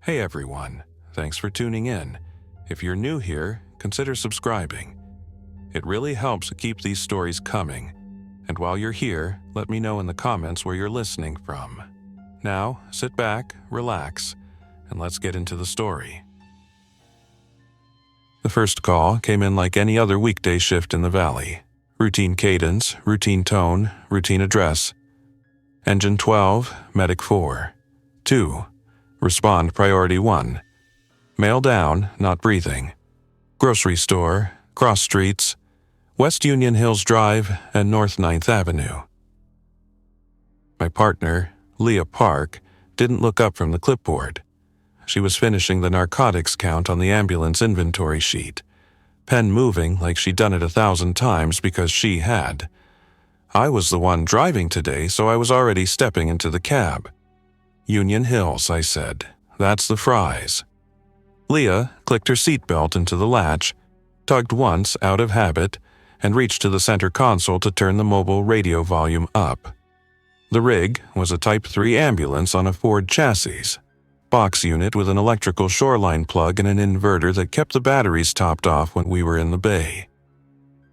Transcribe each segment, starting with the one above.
Hey everyone, thanks for tuning in. If you're new here, consider subscribing. It really helps keep these stories coming. And while you're here, let me know in the comments where you're listening from. Now, sit back, relax, and let's get into the story. The first call came in like any other weekday shift in the valley. Routine cadence, routine tone, routine address. Engine 12, Medic 4. 2. Respond priority 1. Male down, not breathing. Grocery store, cross streets, West Union Hills Drive and North 9th Avenue. My partner, Leah Park, didn't look up from the clipboard. She was finishing the narcotics count on the ambulance inventory sheet, pen moving like she'd done it 1,000 times because she had. I was the one driving today, so I was already stepping into the cab. Union Hills, I said. That's the Fries. Leah clicked her seatbelt into the latch, tugged once out of habit, and reached to the center console to turn the mobile radio volume up. The rig was a Type 3 ambulance on a Ford chassis, box unit with an electrical shoreline plug and an inverter that kept the batteries topped off when we were in the bay.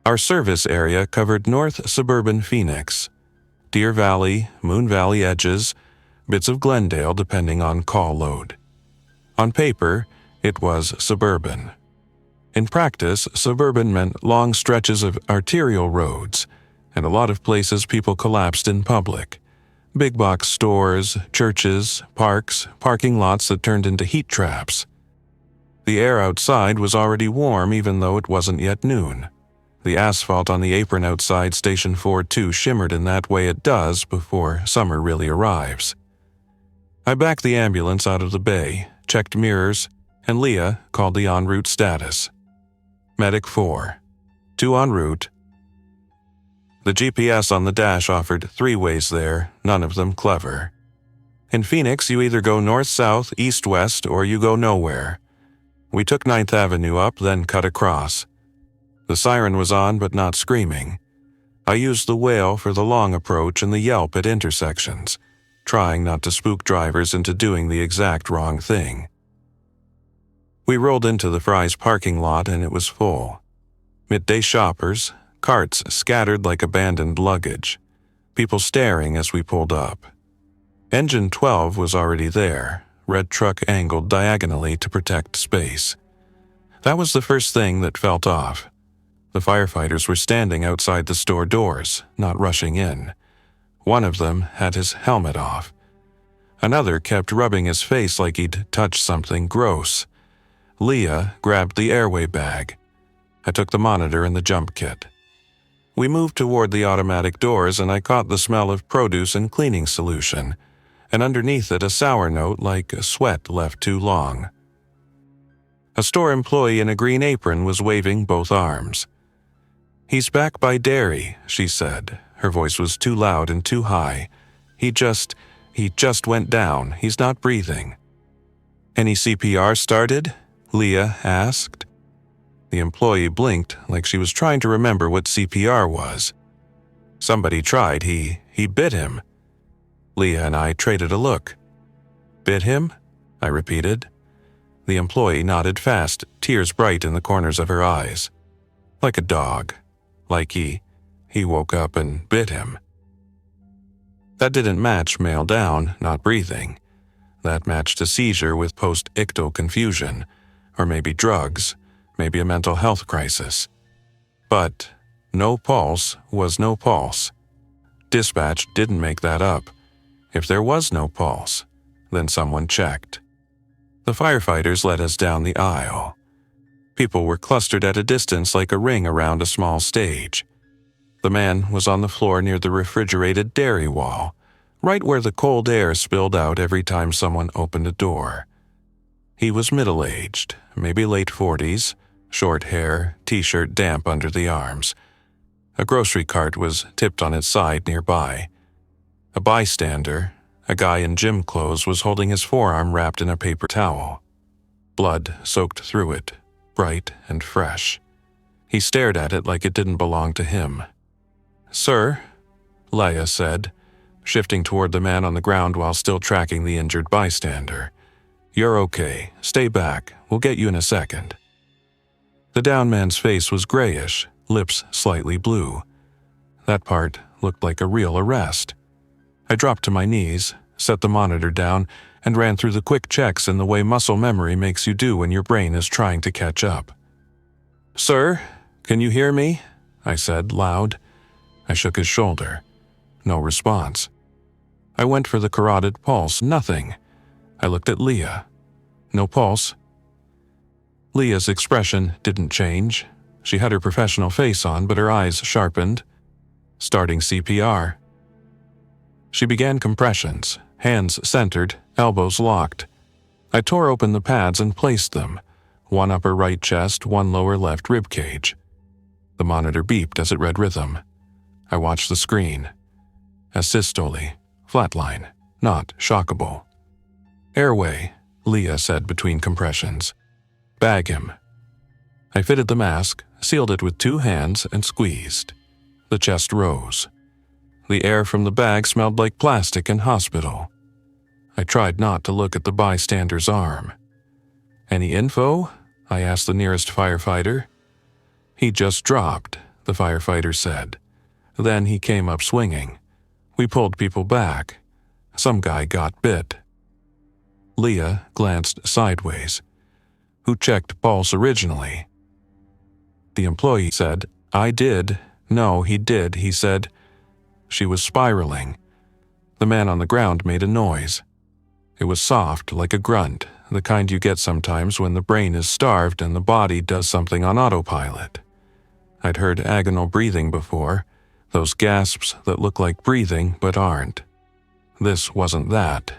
Our service area covered North Suburban Phoenix, Deer Valley, Moon Valley edges, bits of Glendale depending on call load. On paper, it was suburban. In practice, suburban meant long stretches of arterial roads, and a lot of places people collapsed in public. Big box stores, churches, parks, parking lots that turned into heat traps. The air outside was already warm even though it wasn't yet noon. The asphalt on the apron outside Station 4-2 shimmered in that way it does before summer really arrives. I backed the ambulance out of the bay, checked mirrors, and Leah called the en route status. Medic 4. 2 en route. The GPS on the dash offered 3 ways there, none of them clever. In Phoenix, you either go north-south, east-west, or you go nowhere. We took 9th Avenue up, then cut across. The siren was on but not screaming. I used the wail for the long approach and the yelp at intersections, trying not to spook drivers into doing the exact wrong thing. We rolled into the Fry's parking lot and it was full. Midday shoppers, carts scattered like abandoned luggage, people staring as we pulled up. Engine 12 was already there, red truck angled diagonally to protect space. That was the first thing that felt off. The firefighters were standing outside the store doors, not rushing in. One of them had his helmet off. Another kept rubbing his face like he'd touched something gross. Leah grabbed the airway bag. I took the monitor and the jump kit. We moved toward the automatic doors and I caught the smell of produce and cleaning solution, and underneath it a sour note like sweat left too long. A store employee in a green apron was waving both arms. "He's back by dairy," she said. Her voice was too loud and too high. He just went down. He's not breathing." "Any CPR started?" Leah asked. The employee blinked like she was trying to remember what CPR was. "Somebody tried. He bit him." Leah and I traded a look. "Bit him?" I repeated. The employee nodded fast, tears bright in the corners of her eyes. "Like a dog. Like he woke up and bit him." That didn't match male down, not breathing. That matched a seizure with post-ictal confusion, or maybe drugs, maybe a mental health crisis. But no pulse was no pulse. Dispatch didn't make that up. If there was no pulse, then someone checked. The firefighters led us down the aisle. People were clustered at a distance like a ring around a small stage. The man was on the floor near the refrigerated dairy wall, right where the cold air spilled out every time someone opened a door. He was middle-aged, maybe late 40s, short hair, t-shirt damp under the arms. A grocery cart was tipped on its side nearby. A bystander, a guy in gym clothes, was holding his forearm wrapped in a paper towel. Blood soaked through it, bright and fresh. He stared at it like it didn't belong to him. "Sir," Leah said, shifting toward the man on the ground while still tracking the injured bystander. "You're okay. Stay back. We'll get you in a second." The down man's face was grayish, lips slightly blue. That part looked like a real arrest. I dropped to my knees, set the monitor down, and ran through the quick checks in the way muscle memory makes you do when your brain is trying to catch up. "Sir, can you hear me?" I said, loud. I shook his shoulder. No response. I went for the carotid pulse. Nothing. I looked at Leah. No pulse. Leah's expression didn't change. She had her professional face on, but her eyes sharpened. Starting CPR. She began compressions, hands centered, elbows locked. I tore open the pads and placed them, one upper right chest, one lower left rib cage. The monitor beeped as it read rhythm. I watched the screen. Asystole, flatline, not shockable. "Airway," Leah said between compressions. "Bag him." I fitted the mask, sealed it with 2 hands, and squeezed. The chest rose. The air from the bag smelled like plastic in hospital. I tried not to look at the bystander's arm. "Any info?" I asked the nearest firefighter. "He just dropped," the firefighter said. Then he came up swinging. We pulled people back. Some guy got bit. Leah glanced sideways. "Who checked pulse originally?" The employee said, "I did." "No, he did," he said. She was spiraling. The man on the ground made a noise. It was soft, like a grunt, the kind you get sometimes when the brain is starved and the body does something on autopilot. I'd heard agonal breathing before, those gasps that look like breathing but aren't. This wasn't that.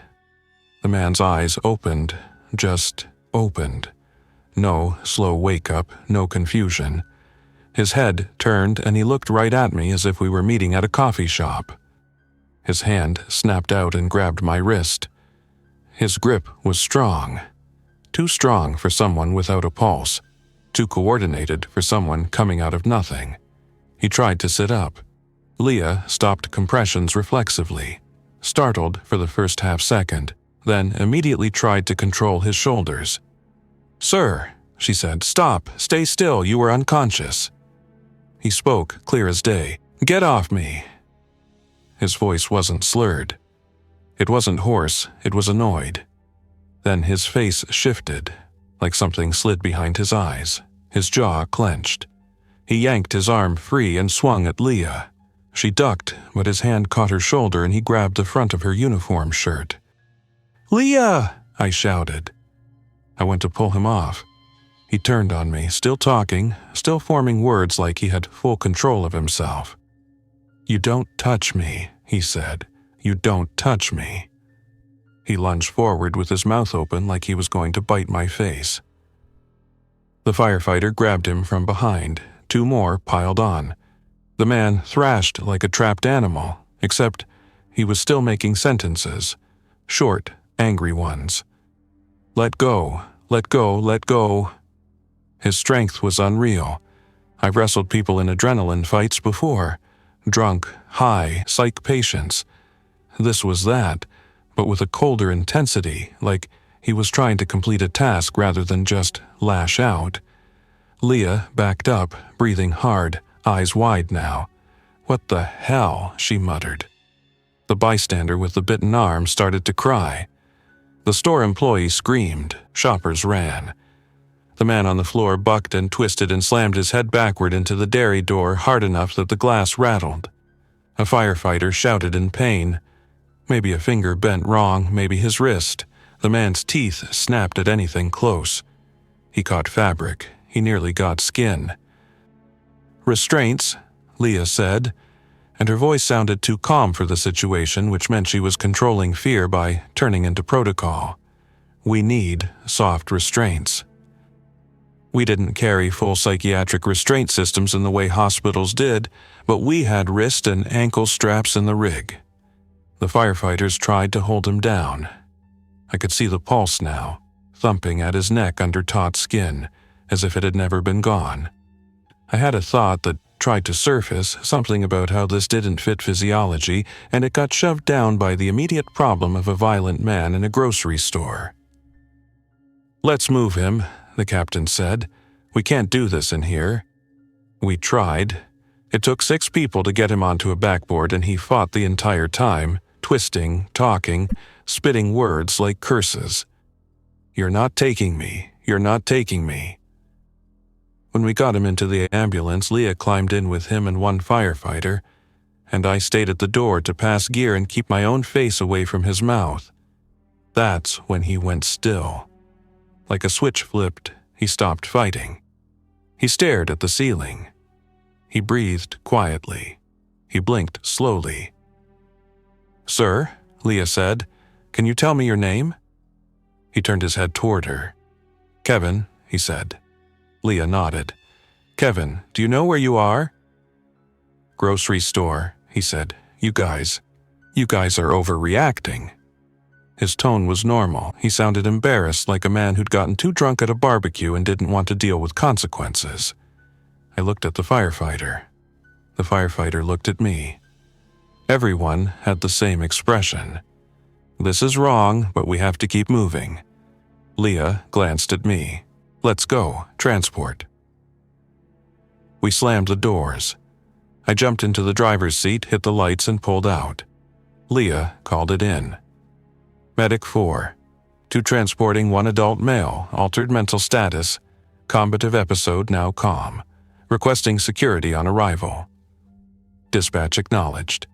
The man's eyes opened, just opened. No slow wake-up, no confusion. His head turned and he looked right at me as if we were meeting at a coffee shop. His hand snapped out and grabbed my wrist. His grip was strong. Too strong for someone without a pulse. Too coordinated for someone coming out of nothing. He tried to sit up. Leah stopped compressions reflexively, startled for the first half-second, then immediately tried to control his shoulders. "Sir," she said, "stop, stay still, you were unconscious." He spoke clear as day. "Get off me." His voice wasn't slurred. It wasn't hoarse, it was annoyed. Then his face shifted, like something slid behind his eyes. His jaw clenched. He yanked his arm free and swung at Leah. She ducked, but his hand caught her shoulder and he grabbed the front of her uniform shirt. "Leah!" I shouted. I went to pull him off. He turned on me, still talking, still forming words like he had full control of himself. "You don't touch me," he said. "You don't touch me." He lunged forward with his mouth open like he was going to bite my face. The firefighter grabbed him from behind. 2 more piled on. The man thrashed like a trapped animal, except he was still making sentences. Short, angry ones. "Let go, let go, let go." His strength was unreal. I've wrestled people in adrenaline fights before. Drunk, high, psych patients. This was that, but with a colder intensity, like he was trying to complete a task rather than just lash out. Leah backed up, breathing hard, eyes wide now. "What the hell?" she muttered. The bystander with the bitten arm started to cry. The store employee screamed. Shoppers ran. The man on the floor bucked and twisted and slammed his head backward into the dairy door hard enough that the glass rattled. A firefighter shouted in pain. Maybe a finger bent wrong, maybe his wrist. The man's teeth snapped at anything close. He caught fabric. He nearly got skin. "Restraints," Leah said, and her voice sounded too calm for the situation, which meant she was controlling fear by turning into protocol. "We need soft restraints." We didn't carry full psychiatric restraint systems in the way hospitals did, but we had wrist and ankle straps in the rig. The firefighters tried to hold him down. I could see the pulse now, thumping at his neck under taut skin, as if it had never been gone. I had a thought that tried to surface, something about how this didn't fit physiology, and it got shoved down by the immediate problem of a violent man in a grocery store. "Let's move him," the captain said. "We can't do this in here." We tried. It took 6 people to get him onto a backboard, and he fought the entire time, twisting, talking, spitting words like curses. "You're not taking me. You're not taking me." When we got him into the ambulance, Leah climbed in with him and one firefighter, and I stayed at the door to pass gear and keep my own face away from his mouth. That's when he went still. Like a switch flipped, he stopped fighting. He stared at the ceiling. He breathed quietly. He blinked slowly. "Sir," Leah said, "can you tell me your name?" He turned his head toward her. "Kevin," he said. Leah nodded. "Kevin, do you know where you are?" "Grocery store," he said. You guys are overreacting." His tone was normal. He sounded embarrassed, like a man who'd gotten too drunk at a barbecue and didn't want to deal with consequences. I looked at the firefighter. The firefighter looked at me. Everyone had the same expression. "This is wrong, but we have to keep moving." Leah glanced at me. "Let's go. Transport." We slammed the doors. I jumped into the driver's seat, hit the lights, and pulled out. Leah called it in. Medic 4. To transporting one adult male, altered mental status, combative episode now calm. Requesting security on arrival. Dispatch acknowledged.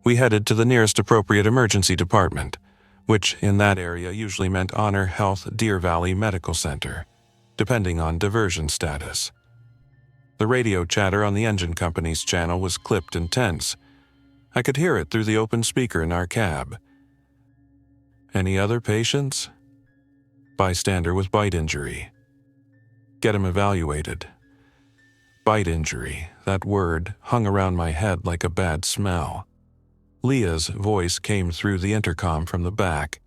We headed to the nearest appropriate emergency department, which in that area usually meant Honor Health Deer Valley Medical Center, depending on diversion status. The radio chatter on the engine company's channel was clipped and tense. I could hear it through the open speaker in our cab. "Any other patients?" "Bystander with bite injury." "Get him evaluated." Bite injury, that word hung around my head like a bad smell. Leah's voice came through the intercom from the back.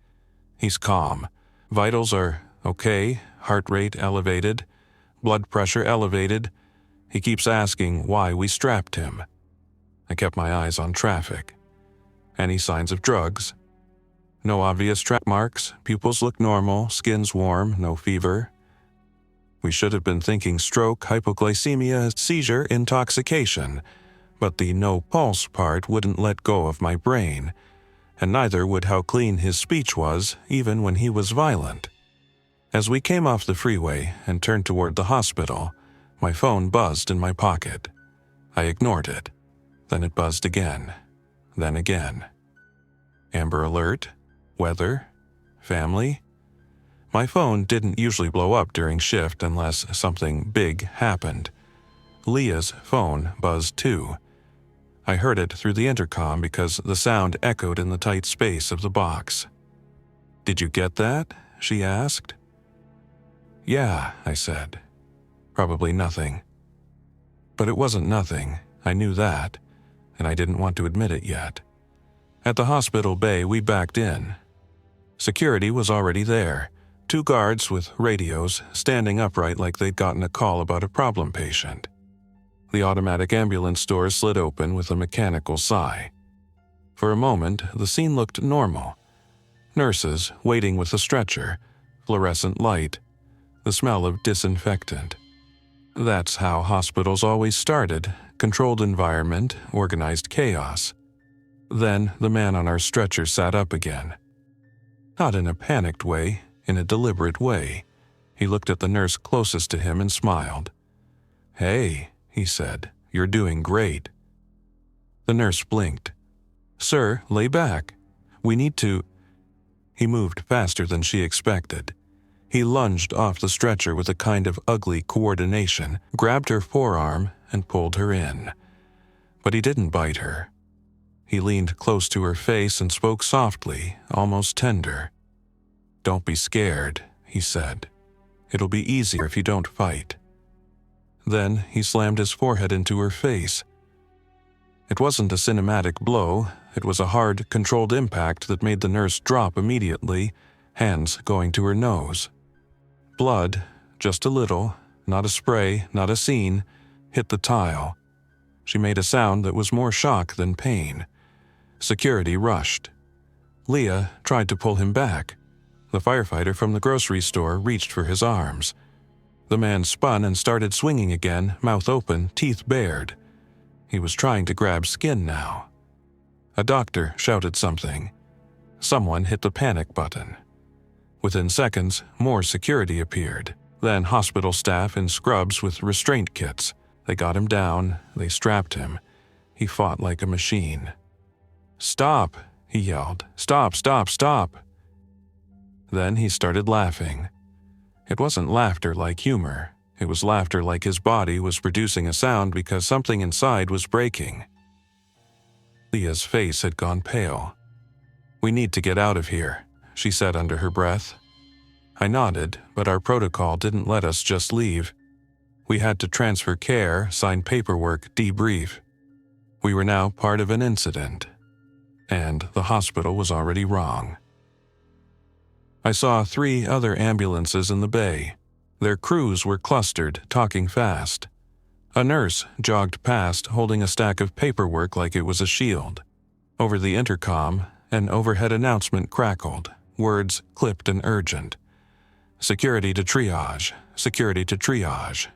"He's calm. Vitals are okay, heart rate elevated, blood pressure elevated. He keeps asking why we strapped him." I kept my eyes on traffic. "Any signs of drugs?" "No obvious track marks, pupils look normal, skin's warm, no fever." We should have been thinking stroke, hypoglycemia, seizure, intoxication, but the no pulse part wouldn't let go of my brain, and neither would how clean his speech was, even when he was violent. As we came off the freeway and turned toward the hospital, my phone buzzed in my pocket. I ignored it. Then it buzzed again. Then again. Amber Alert? Weather? Family? My phone didn't usually blow up during shift unless something big happened. Leah's phone buzzed too. I heard it through the intercom because the sound echoed in the tight space of the box. "Did you get that?" she asked. "Yeah," I said. "Probably nothing." But it wasn't nothing. I knew that, and I didn't want to admit it yet. At the hospital bay, we backed in. Security was already there. 2 guards with radios standing upright like they'd gotten a call about a problem patient. The automatic ambulance doors slid open with a mechanical sigh. For a moment, the scene looked normal. Nurses waiting with a stretcher, fluorescent light, the smell of disinfectant. That's how hospitals always started: controlled environment, organized chaos. Then the man on our stretcher sat up again. Not in a panicked way, in a deliberate way. He looked at the nurse closest to him and smiled. "Hey," he said, "you're doing great." The nurse blinked. "Sir, lay back. We need to—" He moved faster than she expected. He lunged off the stretcher with a kind of ugly coordination, grabbed her forearm, and pulled her in. But he didn't bite her. He leaned close to her face and spoke softly, almost tender. "Don't be scared," he said. "It'll be easier if you don't fight." Then he slammed his forehead into her face. It wasn't a cinematic blow. It was a hard, controlled impact that made the nurse drop immediately, hands going to her nose. Blood, just a little, not a spray, not a scene, hit the tile. She made a sound that was more shock than pain. Security rushed. Leah tried to pull him back. The firefighter from the grocery store reached for his arms. The man spun and started swinging again, mouth open, teeth bared. He was trying to grab skin now. A doctor shouted something. Someone hit the panic button. Within seconds, more security appeared. Then hospital staff in scrubs with restraint kits. They got him down. They strapped him. He fought like a machine. "Stop!" he yelled. "Stop, stop, stop!" Then he started laughing. It wasn't laughter like humor. It was laughter like his body was producing a sound because something inside was breaking. Leah's face had gone pale. "We need to get out of here," she said under her breath. I nodded, but our protocol didn't let us just leave. We had to transfer care, sign paperwork, debrief. We were now part of an incident, and the hospital was already wrong. I saw 3 other ambulances in the bay. Their crews were clustered, talking fast. A nurse jogged past, holding a stack of paperwork like it was a shield. Over the intercom, an overhead announcement crackled, words clipped and urgent. "Security to triage, security to triage."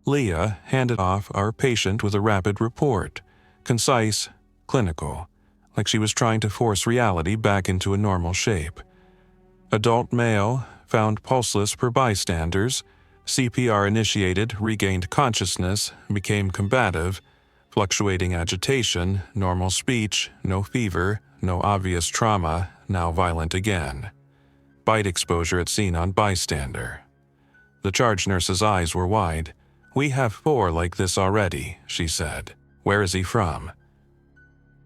Leah handed off our patient with a rapid report, concise, clinical, like she was trying to force reality back into a normal shape. Adult male, found pulseless per bystanders, CPR initiated, regained consciousness, became combative, fluctuating agitation, normal speech, no fever, no obvious trauma, now violent again. Bite exposure at scene on bystander. The charge nurse's eyes were wide. "We have 4 like this already," she said. "Where is he from?"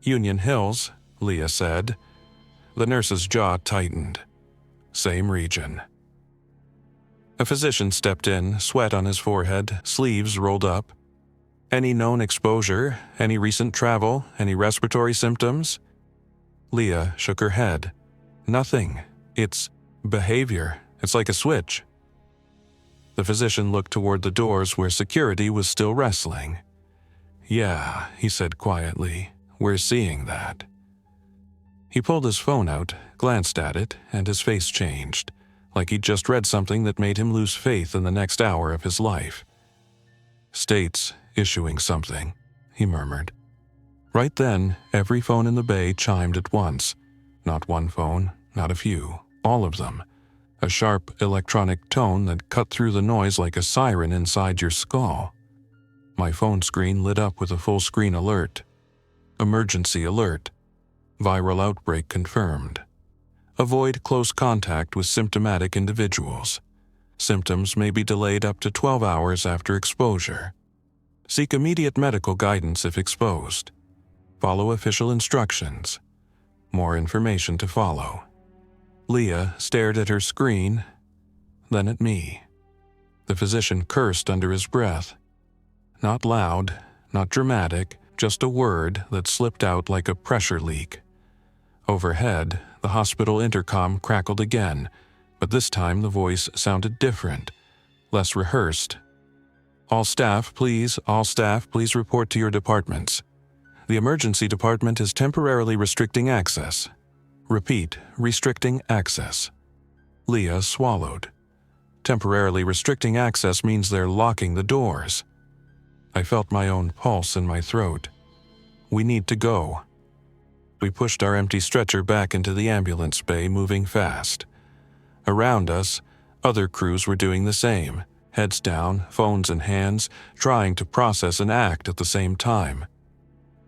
"Union Hills," Leah said. The nurse's jaw tightened. "Same region." A physician stepped in, sweat on his forehead, sleeves rolled up. "Any known exposure? Any recent travel? Any respiratory symptoms?" Leah shook her head. "Nothing. It's behavior. It's like a switch." The physician looked toward the doors where security was still wrestling. "Yeah," he said quietly, "we're seeing that." He pulled his phone out, glanced at it, and his face changed, like he'd just read something that made him lose faith in the next hour of his life. "State's issuing something," he murmured. Right then, every phone in the bay chimed at once. Not one phone, not a few, all of them. A sharp electronic tone that cut through the noise like a siren inside your skull. My phone screen lit up with a full-screen alert. Emergency alert. Viral outbreak confirmed. Avoid close contact with symptomatic individuals. Symptoms may be delayed up to 12 hours after exposure. Seek immediate medical guidance if exposed. Follow official instructions. More information to follow. Leah stared at her screen, then at me. The physician cursed under his breath. Not loud, not dramatic, just a word that slipped out like a pressure leak. Overhead, the hospital intercom crackled again, but this time the voice sounded different, less rehearsed. All staff, please report to your departments. The emergency department is temporarily restricting access. Repeat, restricting access." Leah swallowed. Temporarily restricting access means they're locking the doors. I felt my own pulse in my throat. "We need to go." We pushed our empty stretcher back into the ambulance bay, moving fast. Around us, other crews were doing the same, heads down, phones in hands, trying to process and act at the same time.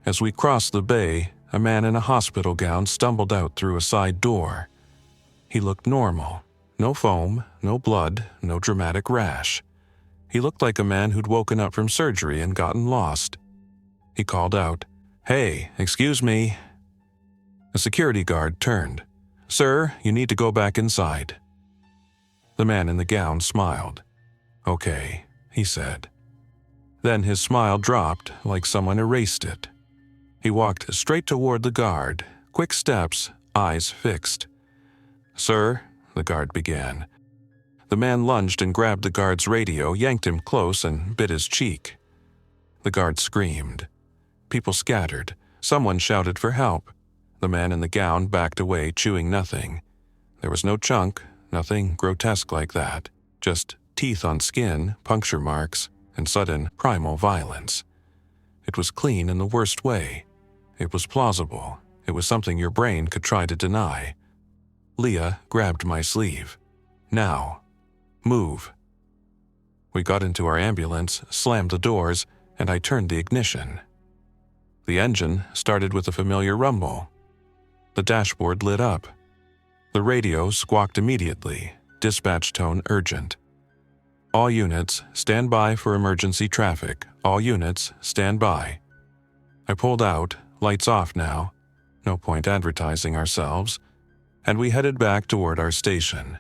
As we crossed the bay, a man in a hospital gown stumbled out through a side door. He looked normal. No foam, no blood, no dramatic rash. He looked like a man who'd woken up from surgery and gotten lost. He called out, "Hey, excuse me." A security guard turned. "Sir, you need to go back inside." The man in the gown smiled. "Okay," he said. Then his smile dropped like someone erased it. He walked straight toward the guard, quick steps, eyes fixed. "Sir," the guard began. The man lunged and grabbed the guard's radio, yanked him close, and bit his cheek. The guard screamed. People scattered. Someone shouted for help. The man in the gown backed away, chewing nothing. There was no chunk, nothing grotesque like that, just teeth on skin, puncture marks, and sudden primal violence. It was clean in the worst way. It was plausible. It was something your brain could try to deny. Leah grabbed my sleeve. Now. Move. We got into our ambulance, slammed the doors, and I turned the ignition. The engine started with a familiar rumble. The dashboard lit up. The radio squawked immediately, dispatch tone urgent. All units, stand by for emergency traffic. All units, stand by. I pulled out, lights off now. No point advertising ourselves. And we headed back toward our station.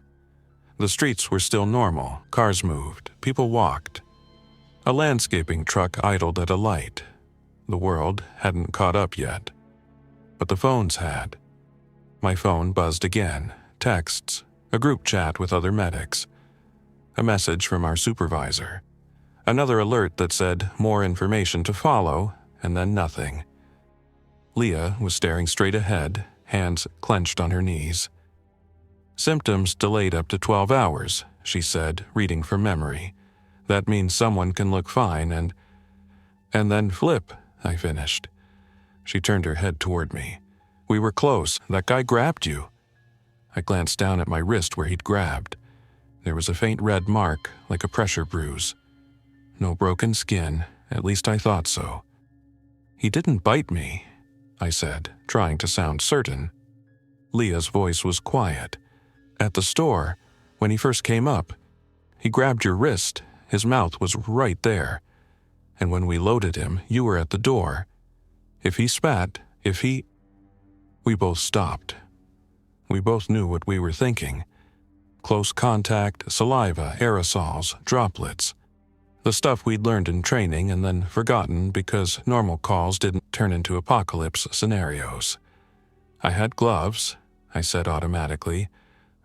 The streets were still normal, cars moved, people walked. A landscaping truck idled at a light. The world hadn't caught up yet. But the phones had. My phone buzzed again, texts, a group chat with other medics. A message from our supervisor. Another alert that said more information to follow, and then nothing. Leah was staring straight ahead, hands clenched on her knees. Symptoms delayed up to 12 hours, she said, reading from memory. That means someone can look fine and then flip, I finished. She turned her head toward me. We were close. That guy grabbed you. I glanced down at my wrist where he'd grabbed. There was a faint red mark, like a pressure bruise. No broken skin, at least I thought so. He didn't bite me, I said, trying to sound certain. Leah's voice was quiet. At the store, when he first came up, he grabbed your wrist. His mouth was right there. And when we loaded him, you were at the door. If he spat, We both stopped. We both knew what we were thinking. Close contact, saliva, aerosols, droplets. The stuff we'd learned in training and then forgotten because normal calls didn't turn into apocalypse scenarios. I had gloves, I said automatically,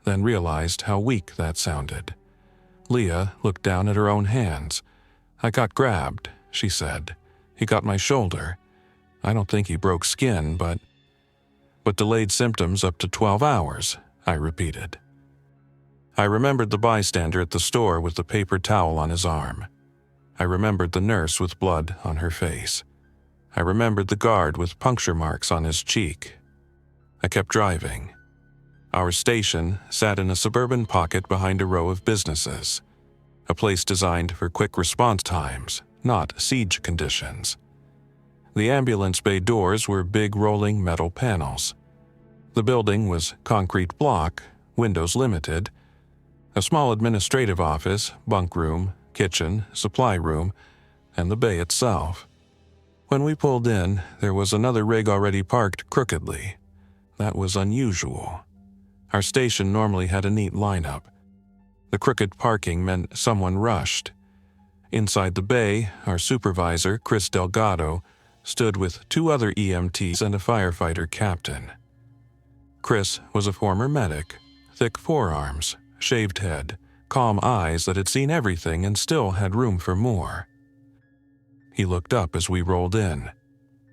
then realized how weak that sounded. Leah looked down at her own hands. I got grabbed, she said. He got my shoulder. I don't think he broke skin, but delayed symptoms up to 12 hours, I repeated. I remembered the bystander at the store with the paper towel on his arm. I remembered the nurse with blood on her face. I remembered the guard with puncture marks on his cheek. I kept driving. Our station sat in a suburban pocket behind a row of businesses, a place designed for quick response times, not siege conditions. The ambulance bay doors were big rolling metal panels. The building was concrete block, windows limited, a small administrative office, bunk room, kitchen, supply room, and the bay itself. When we pulled in, there was another rig already parked crookedly. That was unusual. Our station normally had a neat lineup. The crooked parking meant someone rushed. Inside the bay, our supervisor, Chris Delgado, stood with 2 other EMTs and a firefighter captain. Chris was a former medic, thick forearms, shaved head, calm eyes that had seen everything and still had room for more. He looked up as we rolled in.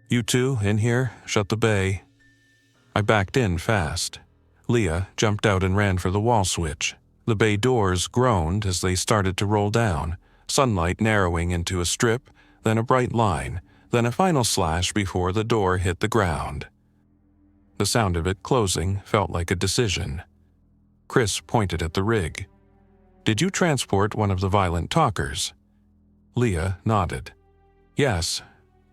You two, in here, shut the bay. I backed in fast. Leah jumped out and ran for the wall switch. The bay doors groaned as they started to roll down, sunlight narrowing into a strip, then a bright line, then a final slash before the door hit the ground. The sound of it closing felt like a decision. Chris pointed at the rig. Did you transport one of the violent talkers? Leah nodded. Yes,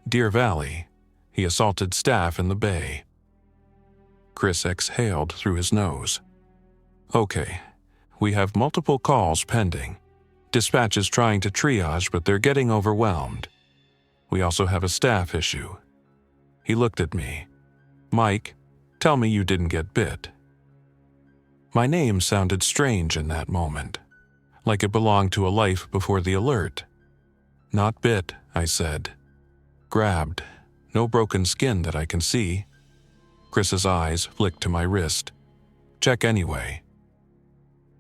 Deer Valley. He assaulted staff in the bay. Chris exhaled through his nose. Okay, we have multiple calls pending. Dispatch is trying to triage, but they're getting overwhelmed. We also have a staff issue. He looked at me. Mike, tell me you didn't get bit. My name sounded strange in that moment, like it belonged to a life before the alert. Not bit, I said. Grabbed. No broken skin that I can see. Chris's eyes flicked to my wrist. Check anyway.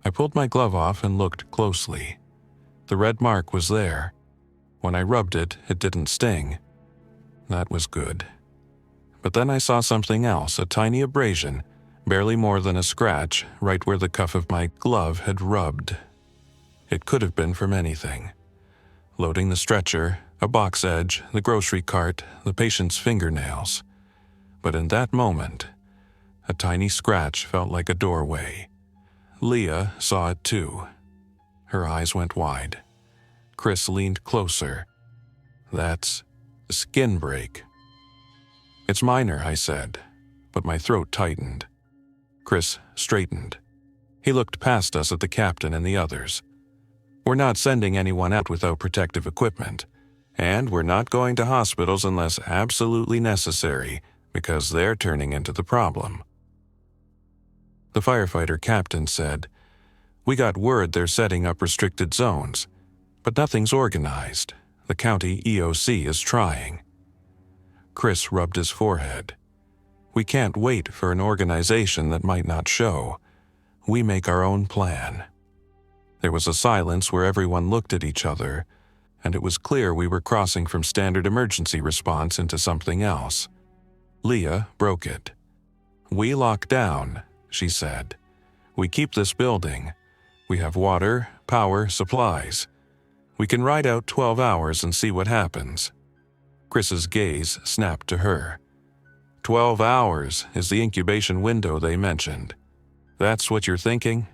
I pulled my glove off and looked closely. The red mark was there. When I rubbed it, it didn't sting. That was good. But then I saw something else, a tiny abrasion, barely more than a scratch right where the cuff of my glove had rubbed. It could have been from anything. Loading the stretcher, a box edge, the grocery cart, the patient's fingernails. But in that moment, a tiny scratch felt like a doorway. Leah saw it too. Her eyes went wide. Chris leaned closer. That's a skin break. It's minor, I said, but my throat tightened. Chris straightened. He looked past us at the captain and the others. We're not sending anyone out without protective equipment, and we're not going to hospitals unless absolutely necessary, because they're turning into the problem. The firefighter captain said, "We got word they're setting up restricted zones, but nothing's organized. The county EOC is trying." Chris rubbed his forehead. "We can't wait for an organization that might not show. We make our own plan." There was a silence where everyone looked at each other, and it was clear we were crossing from standard emergency response into something else. Leah broke it. "We lock down," she said. "We keep this building. We have water, power, supplies. We can ride out 12 hours and see what happens." Chris's gaze snapped to her. 12 hours is the incubation window they mentioned. That's what you're thinking?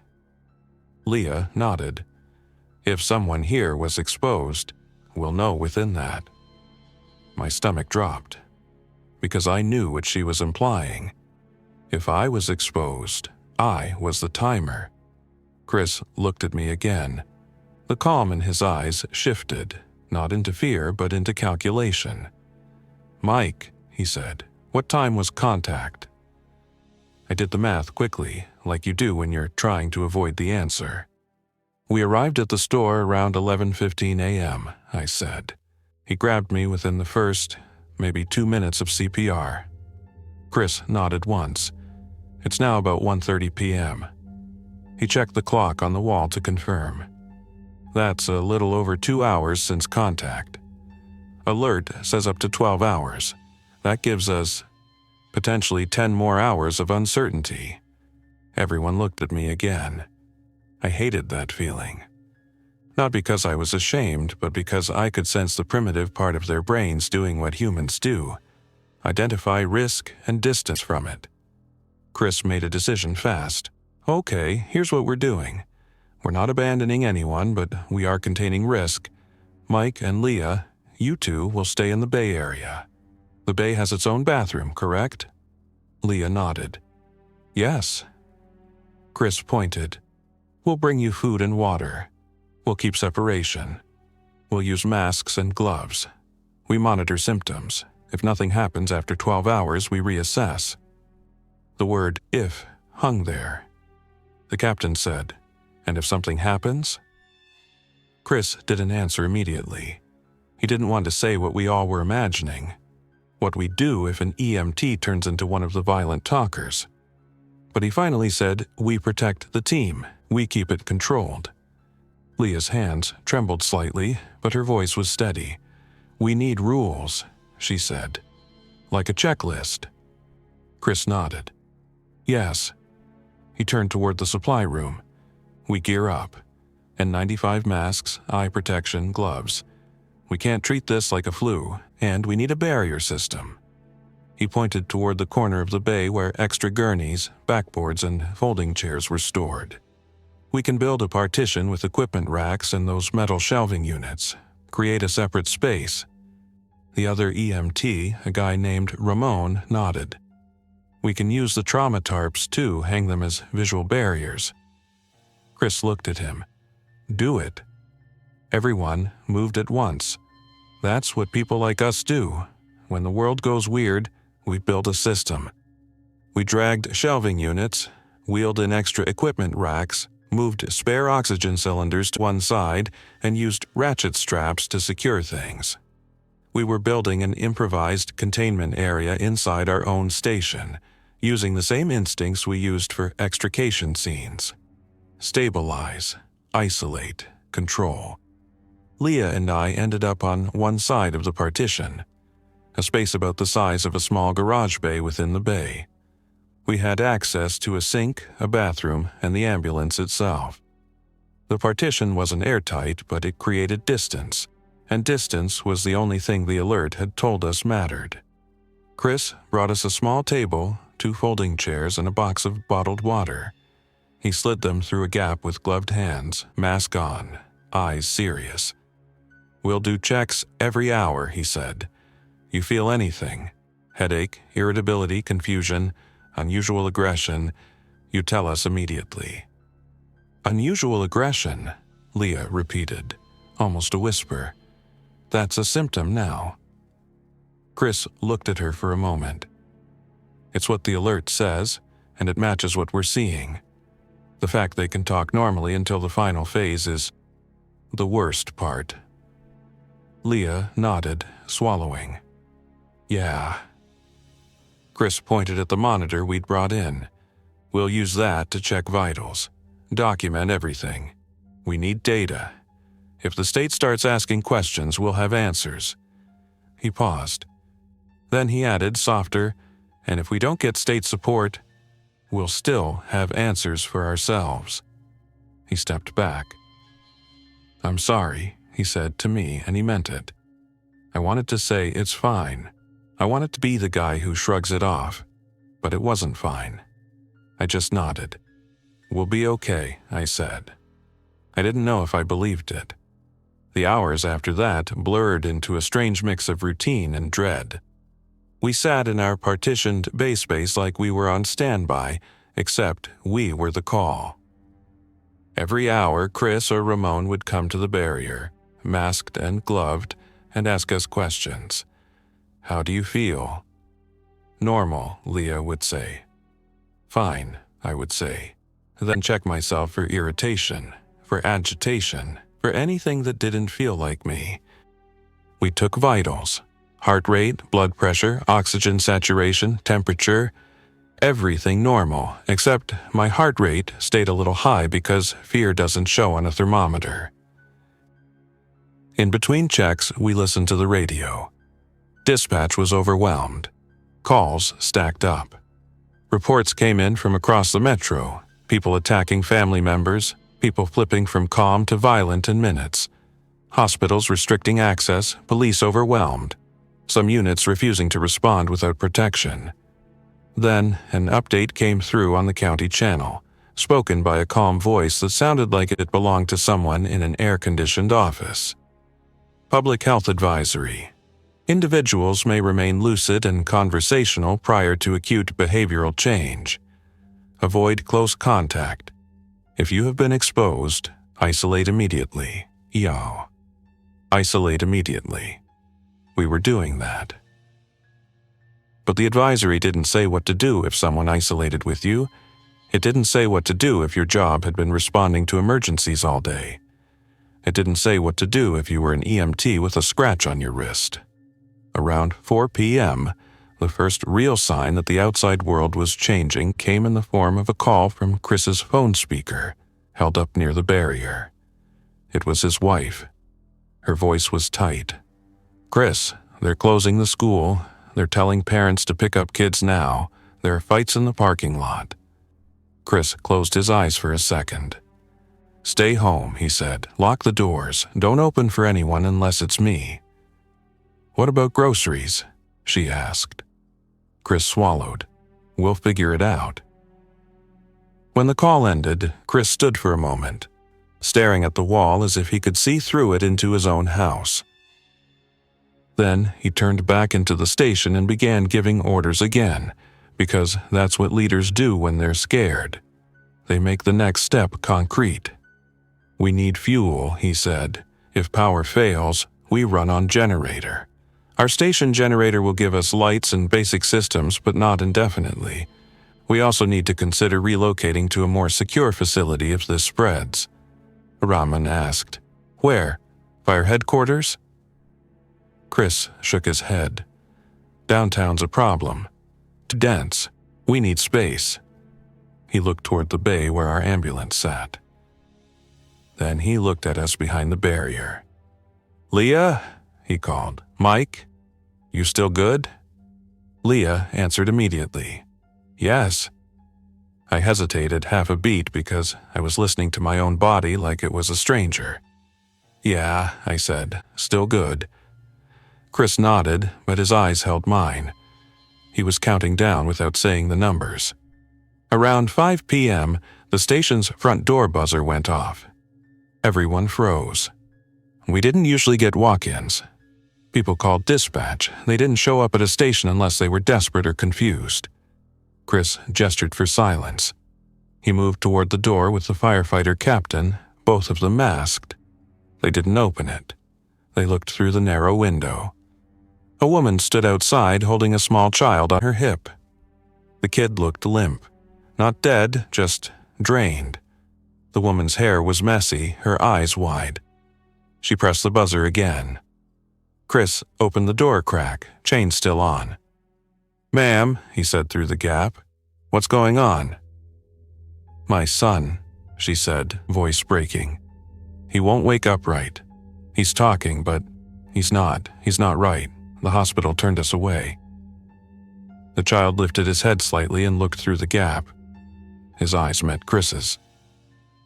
Leah nodded. If someone here was exposed, we'll know within that. My stomach dropped, because I knew what she was implying. If I was exposed, I was the timer. Chris looked at me again. The calm in his eyes shifted, not into fear, but into calculation. "Mike," he said, "what time was contact?" I did the math quickly, like you do when you're trying to avoid the answer. "We arrived at the store around 11:15 a.m., I said. He grabbed me within the first, maybe 2 minutes of CPR. Chris nodded once. It's now about 1:30 p.m. He checked the clock on the wall to confirm. That's a little over 2 hours since contact. Alert says up to 12 hours. That gives us potentially 10 more hours of uncertainty. Everyone looked at me again. I hated that feeling. Not because I was ashamed, but because I could sense the primitive part of their brains doing what humans do. Identify risk and distance from it. Chris made a decision fast. Okay, here's what we're doing. We're not abandoning anyone, but we are containing risk. Mike and Leah, you two will stay in the Bay Area. The Bay has its own bathroom, correct? Leah nodded. Yes. Chris pointed. We'll bring you food and water. We'll keep separation. We'll use masks and gloves. We monitor symptoms. If nothing happens after 12 hours, we reassess. The word "if" hung there. The captain said, "And if something happens?" Chris didn't answer immediately. He didn't want to say what we all were imagining. What we do if an EMT turns into one of the violent talkers. But he finally said, "We protect the team. We keep it controlled." Leah's hands trembled slightly, but her voice was steady. "We need rules," she said. "Like a checklist." Chris nodded. "Yes." He turned toward the supply room. "We gear up. N95 masks, eye protection, gloves. We can't treat this like a flu, and we need a barrier system." He pointed toward the corner of the bay where extra gurneys, backboards, and folding chairs were stored. "We can build a partition with equipment racks and those metal shelving units. Create a separate space." The other EMT, a guy named Ramon, nodded. "We can use the trauma tarps too, hang them as visual barriers." Chris looked at him. "Do it." Everyone moved at once. That's what people like us do. When the world goes weird, we build a system. We dragged shelving units, wheeled in extra equipment racks, moved spare oxygen cylinders to one side, and used ratchet straps to secure things. We were building an improvised containment area inside our own station, using the same instincts we used for extrication scenes. Stabilize, isolate, control. Leah and I ended up on one side of the partition, a space about the size of a small garage bay within the bay. We had access to a sink, a bathroom, and the ambulance itself. The partition wasn't airtight, but it created distance, and distance was the only thing the alert had told us mattered. Chris brought us a small table, 2 folding chairs, and a box of bottled water. He slid them through a gap with gloved hands, mask on, eyes serious. "We'll do checks every hour," he said. "You feel anything? Headache, irritability, confusion, unusual aggression, you tell us immediately." "Unusual aggression," Leah repeated, almost a whisper. "That's a symptom now." Chris looked at her for a moment. "It's what the alert says, and it matches what we're seeing. The fact they can talk normally until the final phase is the worst part." Leah nodded, swallowing. "Yeah." Chris pointed at the monitor we'd brought in. "We'll use that to check vitals. Document everything. We need data. If the state starts asking questions, we'll have answers." He paused. Then he added, softer, "And if we don't get state support, we'll still have answers for ourselves." He stepped back. "I'm sorry," he said to me, and he meant it. I wanted to say, "It's fine." I wanted to be the guy who shrugs it off, but it wasn't fine. I just nodded. "We'll be okay," I said. I didn't know if I believed it. The hours after that blurred into a strange mix of routine and dread. We sat in our partitioned bay space like we were on standby, except we were the call. Every hour, Chris or Ramon would come to the barrier, masked and gloved, and ask us questions. "How do you feel?" "Normal," Leah would say. "Fine," I would say. Then check myself for irritation, for agitation, for anything that didn't feel like me. We took vitals. Heart rate, blood pressure, oxygen saturation, temperature, everything normal, except my heart rate stayed a little high because fear doesn't show on a thermometer. In between checks, we listened to the radio. Dispatch was overwhelmed. Calls stacked up. Reports came in from across the metro, people attacking family members, people flipping from calm to violent in minutes, hospitals restricting access, police overwhelmed, some units refusing to respond without protection. Then, an update came through on the county channel, spoken by a calm voice that sounded like it belonged to someone in an air-conditioned office. Public health advisory. Individuals may remain lucid and conversational prior to acute behavioral change. Avoid close contact. If you have been exposed, isolate immediately. Yo. Isolate immediately. We were doing that. But the advisory didn't say what to do if someone isolated with you. It didn't say what to do if your job had been responding to emergencies all day. It didn't say what to do if you were an EMT with a scratch on your wrist. Around 4 p.m., the first real sign that the outside world was changing came in the form of a call from Chris's phone speaker, held up near the barrier. It was his wife. Her voice was tight. "Chris, they're closing the school. They're telling parents to pick up kids now. There are fights in the parking lot." Chris closed his eyes for a second. "Stay home," he said. "Lock the doors. Don't open for anyone unless it's me." "What about groceries?" she asked. Chris swallowed. "We'll figure it out." When the call ended, Chris stood for a moment, staring at the wall as if he could see through it into his own house. Then he turned back into the station and began giving orders again, because that's what leaders do when they're scared. They make the next step concrete. "We need fuel," he said. "If power fails, we run on generator. Our station generator will give us lights and basic systems, but not indefinitely. We also need to consider relocating to a more secure facility if this spreads." Rahman asked, "Where? Fire headquarters?" Chris shook his head. "Downtown's a problem. Too dense. We need space." He looked toward the bay where our ambulance sat. Then he looked at us behind the barrier. "Leah?" he called. "Mike? You still good?" Leah answered immediately. "Yes, I hesitated half a beat because I was listening to my own body like it was a stranger. "Yeah," I said, "still good." Chris nodded, but his eyes held mine. He was counting down without saying the numbers. Around 5 p.m., the station's front door buzzer went off. Everyone froze. We didn't usually get walk-ins. People called dispatch. They didn't show up at a station unless they were desperate or confused. Chris gestured for silence. He moved toward the door with the firefighter captain, both of them masked. They didn't open it. They looked through the narrow window. A woman stood outside holding a small child on her hip. The kid looked limp. Not dead, just drained. The woman's hair was messy, her eyes wide. She pressed the buzzer again. Chris opened the door crack, chain still on. "Ma'am," he said through the gap, "what's going on?" "My son," she said, voice breaking. "He won't wake up right. He's talking, but he's not right. The hospital turned us away." The child lifted his head slightly and looked through the gap. His eyes met Chris's.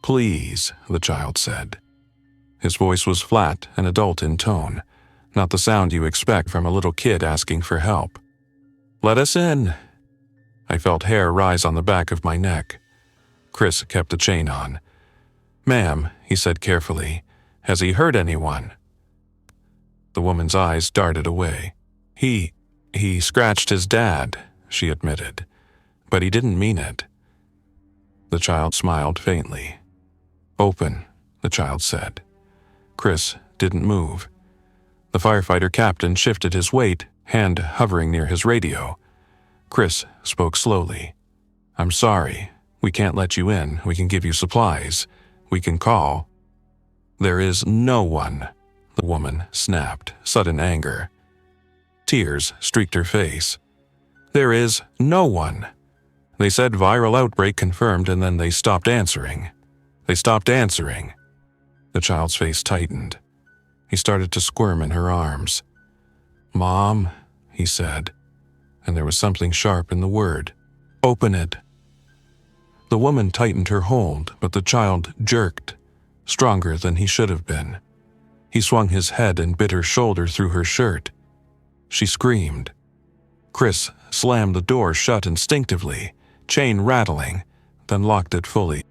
"Please," the child said. His voice was flat and adult in tone, not the sound you expect from a little kid asking for help. "Let us in." I felt hair rise on the back of my neck. Chris kept the chain on. "Ma'am," he said carefully, "has he hurt anyone?" The woman's eyes darted away. He scratched his dad," she admitted, "but he didn't mean it." The child smiled faintly. "Open," the child said. Chris didn't move. The firefighter captain shifted his weight, hand hovering near his radio. Chris spoke slowly. "I'm sorry. We can't let you in. We can give you supplies. We can call." "There is no one," the woman snapped, sudden anger. Tears streaked her face. "There is no one. They said viral outbreak confirmed and then they stopped answering. They stopped answering." The child's face tightened. He started to squirm in her arms. "Mom," he said, and there was something sharp in the word. "Open it." The woman tightened her hold, but the child jerked, stronger than he should have been. He swung his head and bit her shoulder through her shirt. She screamed. Chris slammed the door shut instinctively, chain rattling, then locked it fully.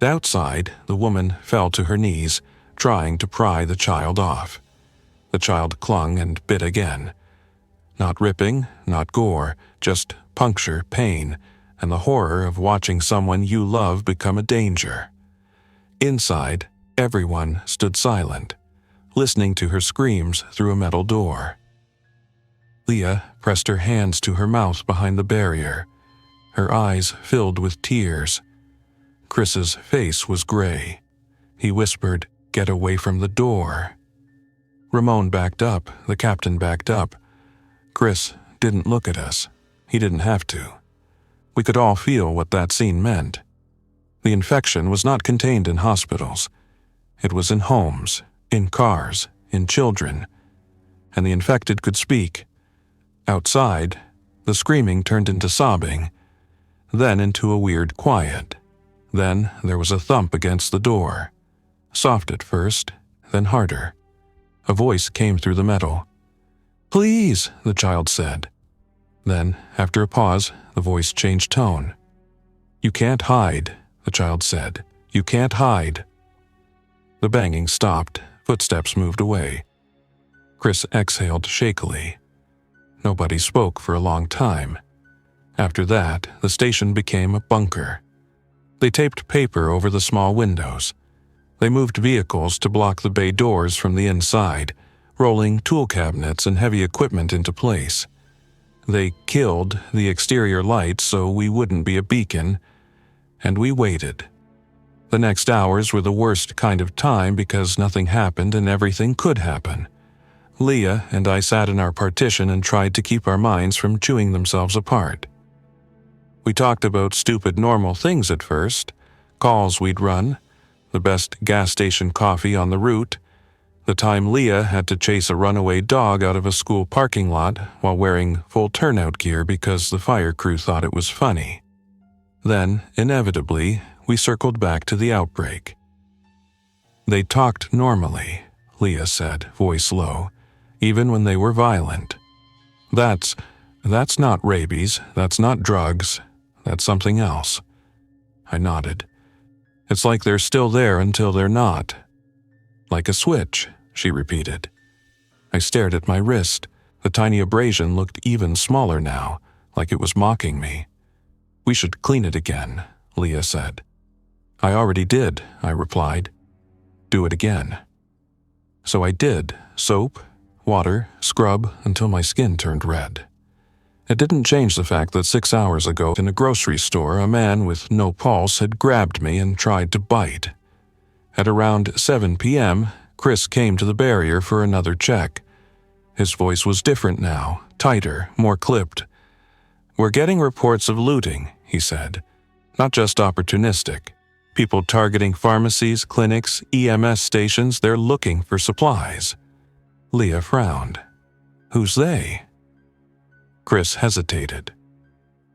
Outside, the woman fell to her knees, trying to pry the child off. The child clung and bit again. Not ripping, not gore, just puncture, pain, and the horror of watching someone you love become a danger. Inside, everyone stood silent, listening to her screams through a metal door. Leah pressed her hands to her mouth behind the barrier, her eyes filled with tears. Chris's face was gray. He whispered, "Get away from the door." Ramon backed up, the captain backed up. Chris didn't look at us. He didn't have to. We could all feel what that scene meant. The infection was not contained in hospitals. It was in homes, in cars, in children. And the infected could speak. Outside, the screaming turned into sobbing, then into a weird quiet. Then there was a thump against the door. Soft at first, then harder. A voice came through the metal. "Please," the child said. Then, after a pause, the voice changed tone. "You can't hide," the child said. "You can't hide." The banging stopped. Footsteps moved away. Chris exhaled shakily. Nobody spoke for a long time. After that, the station became a bunker. They taped paper over the small windows. They moved vehicles to block the bay doors from the inside, rolling tool cabinets and heavy equipment into place. They killed the exterior lights so we wouldn't be a beacon, and we waited. The next hours were the worst kind of time because nothing happened and everything could happen. Leah and I sat in our partition and tried to keep our minds from chewing themselves apart. We talked about stupid normal things at first, calls we'd run, the best gas station coffee on the route, the time Leah had to chase a runaway dog out of a school parking lot while wearing full turnout gear because the fire crew thought it was funny. Then, inevitably, we circled back to the outbreak. They talked normally, Leah said, voice low, even when they were violent. That's not rabies, that's not drugs, that's something else. I nodded. It's like they're still there until they're not. Like a switch, she repeated. I stared at my wrist. The tiny abrasion looked even smaller now, like it was mocking me. We should clean it again, Leah said. I already did, I replied. Do it again. So I did, soap, water, scrub, until my skin turned red. It didn't change the fact that 6 hours ago in a grocery store, a man with no pulse had grabbed me and tried to bite. At around 7 p.m., Chris came to the barrier for another check. His voice was different now, tighter, more clipped. We're getting reports of looting, he said. Not just opportunistic. People targeting pharmacies, clinics, EMS stations, they're looking for supplies. Leah frowned. Who's they? Chris hesitated.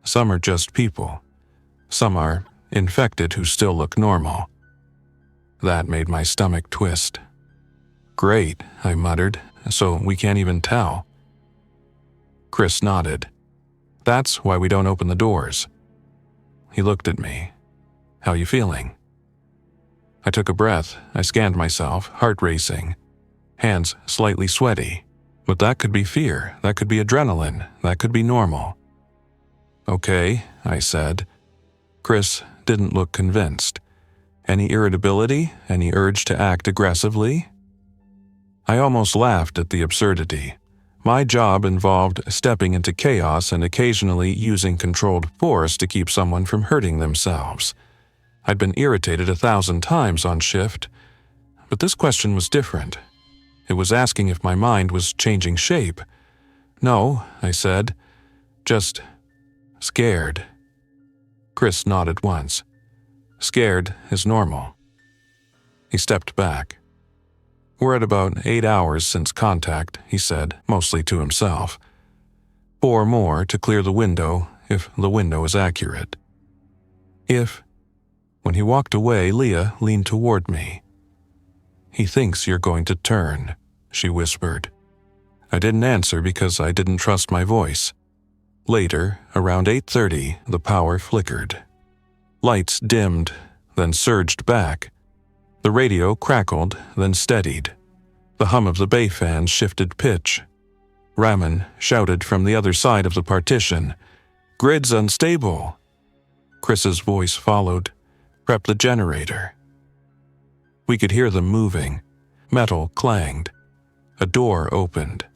Some are just people. Some are infected who still look normal. That made my stomach twist. Great, I muttered, so we can't even tell. Chris nodded. That's why we don't open the doors. He looked at me. How you feeling? I took a breath. I scanned myself, heart racing. Hands slightly sweaty. But that could be fear, that could be adrenaline, that could be normal. Okay, I said. Chris didn't look convinced. Any irritability? Any urge to act aggressively? I almost laughed at the absurdity. My job involved stepping into chaos and occasionally using controlled force to keep someone from hurting themselves. I'd been irritated 1,000 times on shift, but this question was different. It was asking if my mind was changing shape. No, I said. Just scared. Chris nodded once. Scared is normal. He stepped back. We're at about 8 hours since contact, he said, mostly to himself. 4 more to clear the window, if the window is accurate. When he walked away, Leah leaned toward me. He thinks you're going to turn, she whispered. I didn't answer because I didn't trust my voice. Later, around 8:30, the power flickered. Lights dimmed, then surged back. The radio crackled, then steadied. The hum of the bay fan shifted pitch. Raman shouted from the other side of the partition, "Grid's unstable." Chris's voice followed, "Prep the generator." We could hear them moving. Metal clanged. A door opened.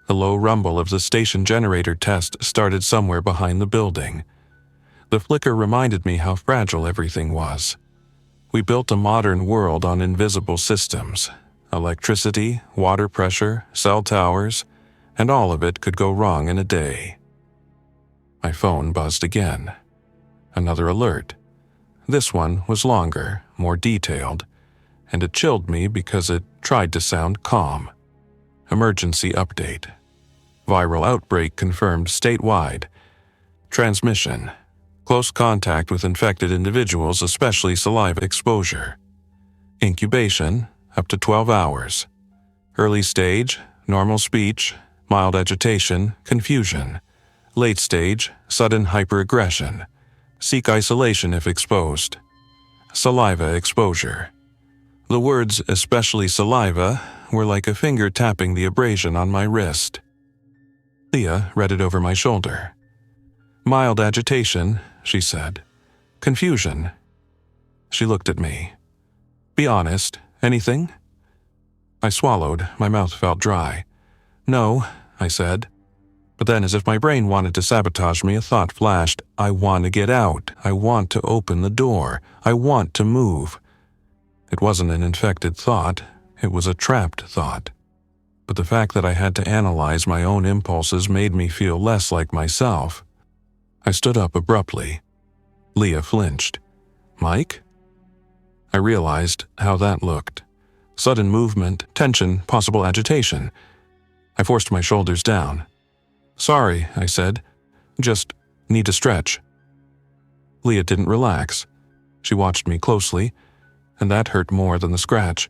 The low rumble of the station generator test started somewhere behind the building. The flicker reminded me how fragile everything was. We built a modern world on invisible systems. Electricity, water pressure, cell towers, and all of it could go wrong in a day. My phone buzzed again. Another alert. This one was longer, more detailed, and it chilled me because it tried to sound calm. Emergency update. Viral outbreak confirmed statewide. Transmission. Close contact with infected individuals, especially saliva exposure. Incubation, up to 12 hours. Early stage, normal speech, mild agitation, confusion. Late stage, sudden hyperaggression. Seek isolation if exposed. Saliva exposure. The words, especially saliva, were like a finger tapping the abrasion on my wrist. Leah read it over my shoulder. Mild agitation, she said. Confusion. She looked at me. Be honest, anything? I swallowed, my mouth felt dry. No, I said. But then, as if my brain wanted to sabotage me, a thought flashed. I want to get out. I want to open the door. I want to move. It wasn't an infected thought. It was a trapped thought. But the fact that I had to analyze my own impulses made me feel less like myself. I stood up abruptly. Leah flinched. Mike? I realized how that looked. Sudden movement, tension, possible agitation. I forced my shoulders down. Sorry, I said. Just need to stretch. Leah didn't relax. She watched me closely, and that hurt more than the scratch.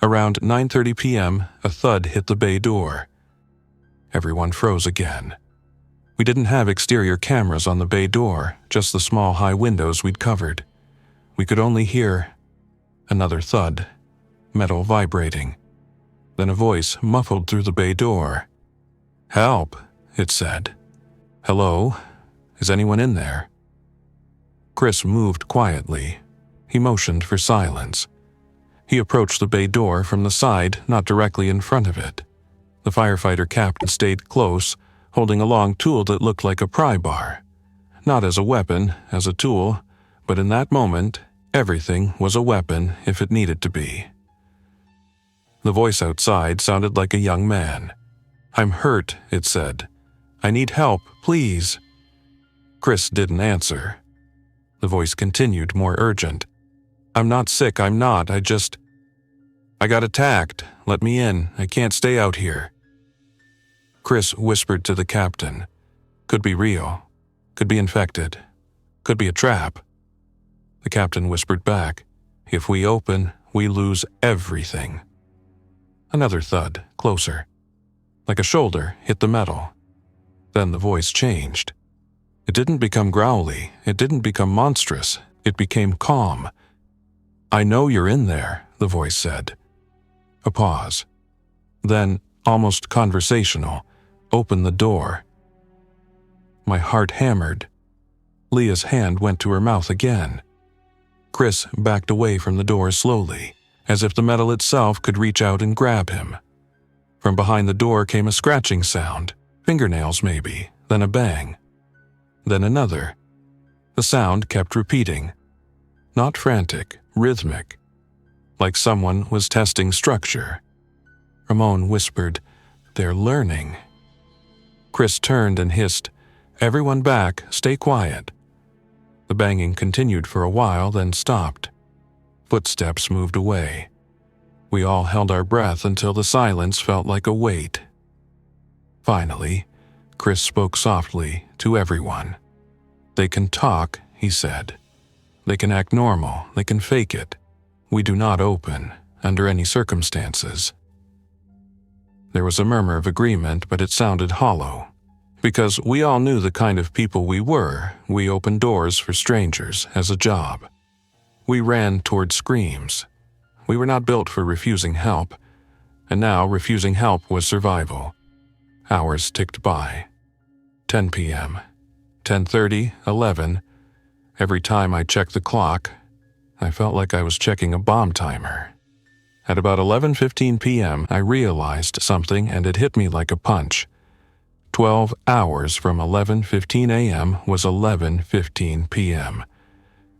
Around 9:30 p.m., a thud hit the bay door. Everyone froze again. We didn't have exterior cameras on the bay door, just the small high windows we'd covered. We could only hear another thud, metal vibrating. Then a voice muffled through the bay door. "Help," it said. "Hello? Is anyone in there?" Chris moved quietly. He motioned for silence. He approached the bay door from the side, not directly in front of it. The firefighter captain stayed close, holding a long tool that looked like a pry bar. Not as a weapon, as a tool, but in that moment, everything was a weapon if it needed to be. The voice outside sounded like a young man. "I'm hurt," it said. "I need help, please." Chris didn't answer. The voice continued, more urgent. "I'm not sick, I'm not, I got attacked. Let me in, I can't stay out here." Chris whispered to the captain. "Could be real. Could be infected. Could be a trap." The captain whispered back. "If we open, we lose everything." Another thud, closer. Like a shoulder hit the metal. Then the voice changed. It didn't become growly, it didn't become monstrous, it became calm. "I know you're in there," the voice said. A pause. Then, almost conversational, "Open the door." My heart hammered. Leah's hand went to her mouth again. Chris backed away from the door slowly, as if the metal itself could reach out and grab him. From behind the door came a scratching sound, fingernails maybe, then a bang. Then another. The sound kept repeating. Not frantic, rhythmic. Like someone was testing structure. Ramon whispered, "They're learning." Chris turned and hissed, "Everyone back, stay quiet." The banging continued for a while, then stopped. Footsteps moved away. We all held our breath until the silence felt like a weight. Finally, Chris spoke softly to everyone. "They can talk," he said. "They can act normal, they can fake it. We do not open, under any circumstances." There was a murmur of agreement, but it sounded hollow. Because we all knew the kind of people we were, we opened doors for strangers as a job. We ran toward screams. We were not built for refusing help, and now refusing help was survival. Hours ticked by. 10 p.m., 10:30, 11. Every time I checked the clock, I felt like I was checking a bomb timer. At about 11:15 p.m., I realized something and it hit me like a punch. 12 hours from 11:15 a.m. was 11:15 p.m.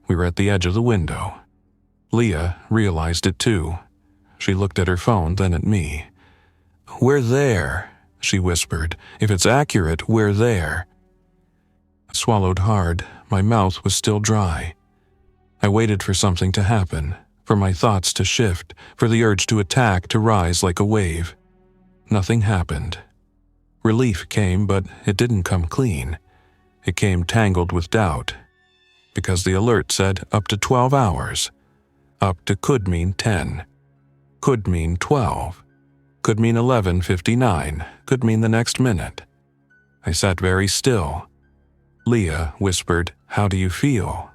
We were at the edge of the window. Leah realized it too. She looked at her phone, then at me. "We're there," she whispered. "If it's accurate, we're there." I swallowed hard. My mouth was still dry. I waited for something to happen, for my thoughts to shift, for the urge to attack to rise like a wave. Nothing happened. Relief came, but it didn't come clean. It came tangled with doubt. Because the alert said up to 12 hours. Up to could mean 10. Could mean 12. Could mean 11:59. Could mean the next minute. I sat very still. Leah whispered, "How do you feel?"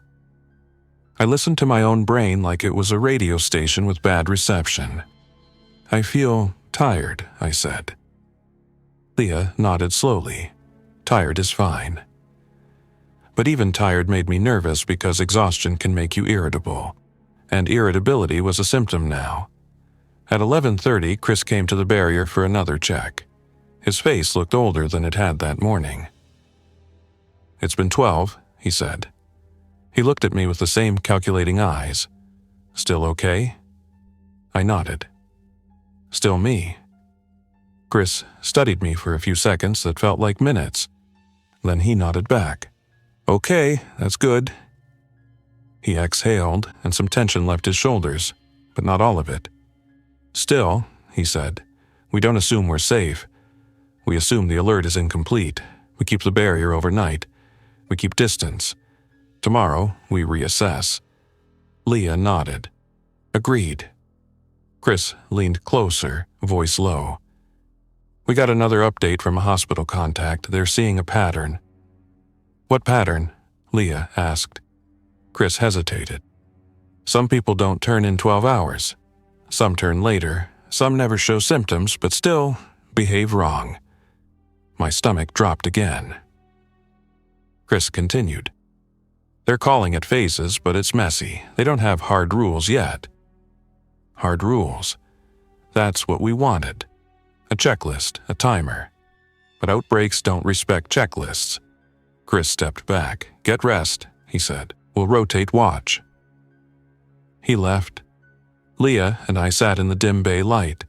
I listened to my own brain like it was a radio station with bad reception. "I feel tired," I said. Leah nodded slowly. "Tired is fine." But even tired made me nervous because exhaustion can make you irritable. And irritability was a symptom now. At 11:30, Chris came to the barrier for another check. His face looked older than it had that morning. "It's been 12, he said. He looked at me with the same calculating eyes. "Still okay?" I nodded. "Still me." Chris studied me for a few seconds that felt like minutes. Then he nodded back. "Okay, that's good." He exhaled, and some tension left his shoulders, but not all of it. "Still," he said, "we don't assume we're safe. We assume the alert is incomplete. We keep the barrier overnight. We keep distance. Tomorrow, we reassess. Leah nodded. Agreed. Chris leaned closer, voice low. We got another update from a hospital contact. They're seeing a pattern. What pattern? Leah asked. Chris hesitated. Some people don't turn in 12 hours. Some turn later. Some never show symptoms, but still behave wrong. My stomach dropped again. Chris continued. They're calling it phases, but it's messy. They don't have hard rules yet. Hard rules. That's what we wanted. A checklist, a timer. But outbreaks don't respect checklists. Chris stepped back. Get rest, he said. We'll rotate watch. He left. Leah and I sat in the dim bay light,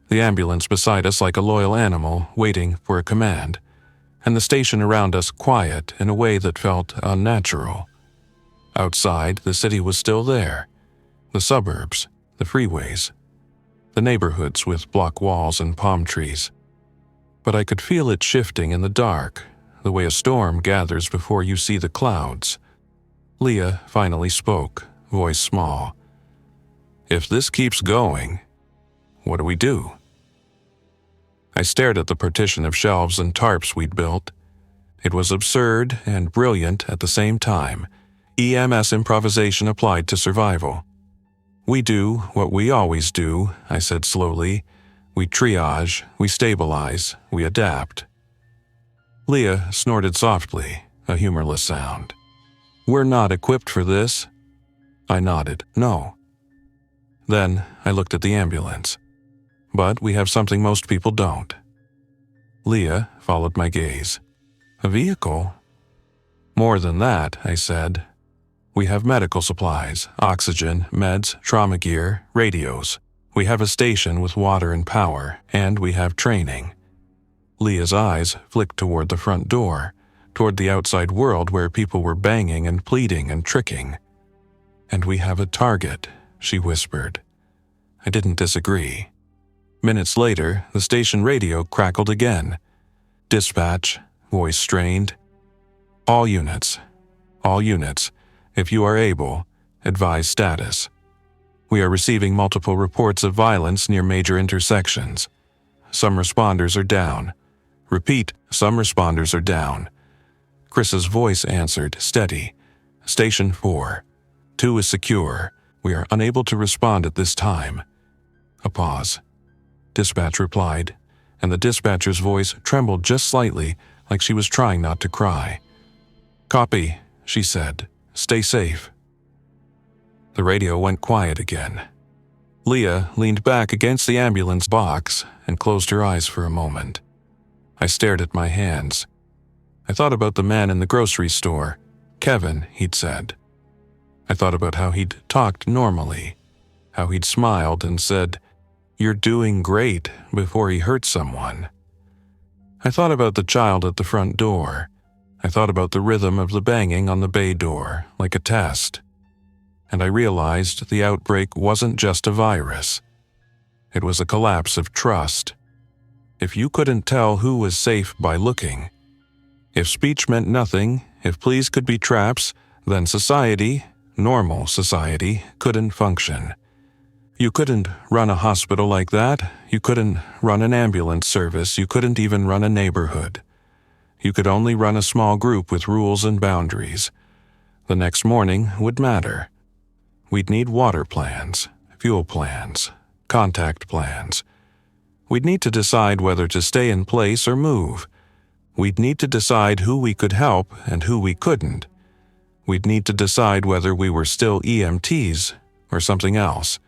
the ambulance beside us like a loyal animal waiting for a command, and the station around us quiet in a way that felt unnatural. Outside, the city was still there. The suburbs, the freeways, the neighborhoods with block walls and palm trees. But I could feel it shifting in the dark, the way a storm gathers before you see the clouds. Leah finally spoke, voice small. If this keeps going, what do we do? I stared at the partition of shelves and tarps we'd built. It was absurd and brilliant at the same time. EMS improvisation applied to survival. We do what we always do, I said slowly. We triage, we stabilize, we adapt. Leah snorted softly, a humorless sound. We're not equipped for this. I nodded, no. Then I looked at the ambulance. But we have something most people don't. Leah followed my gaze. A vehicle? More than that, I said. We have medical supplies, oxygen, meds, trauma gear, radios. We have a station with water and power, and we have training. Leah's eyes flicked toward the front door, toward the outside world where people were banging and pleading and tricking. And we have a target, she whispered. I didn't disagree. Minutes later, the station radio crackled again. Dispatch, voice strained. All units, if you are able, advise status. We are receiving multiple reports of violence near major intersections. Some responders are down. Repeat, some responders are down. Chris's voice answered, steady. Station 4. 2 is secure. We are unable to respond at this time. A pause. Dispatch replied, and the dispatcher's voice trembled just slightly, like she was trying not to cry. Copy, she said. Stay safe. The radio went quiet again. Leah leaned back against the ambulance box and closed her eyes for a moment. I stared at my hands. I thought about the man in the grocery store. Kevin, he'd said. I thought about how he'd talked normally, how he'd smiled and said, "You're doing great," before he hurt someone. I thought about the child at the front door. I thought about the rhythm of the banging on the bay door, like a test. And I realized the outbreak wasn't just a virus. It was a collapse of trust. If you couldn't tell who was safe by looking, if speech meant nothing, if pleas could be traps, then society, normal society, couldn't function. You couldn't run a hospital like that. You couldn't run an ambulance service. You couldn't even run a neighborhood. You could only run a small group with rules and boundaries. The next morning would matter. We'd need water plans, fuel plans, contact plans. We'd need to decide whether to stay in place or move. We'd need to decide who we could help and who we couldn't. We'd need to decide whether we were still EMTs or something else.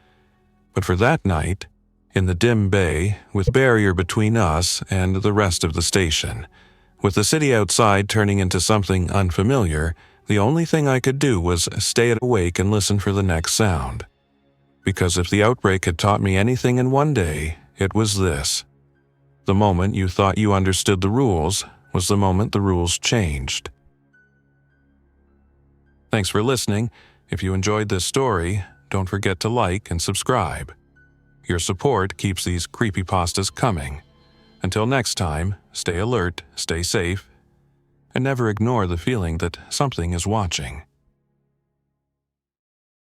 But for that night, in the dim bay, with barrier between us and the rest of the station, with the city outside turning into something unfamiliar, the only thing I could do was stay awake and listen for the next sound. Because if the outbreak had taught me anything in one day, it was this. The moment you thought you understood the rules was the moment the rules changed. Thanks for listening. If you enjoyed this story, don't forget to like and subscribe. Your support keeps these creepypastas coming. Until next time, stay alert, stay safe, and never ignore the feeling that something is watching.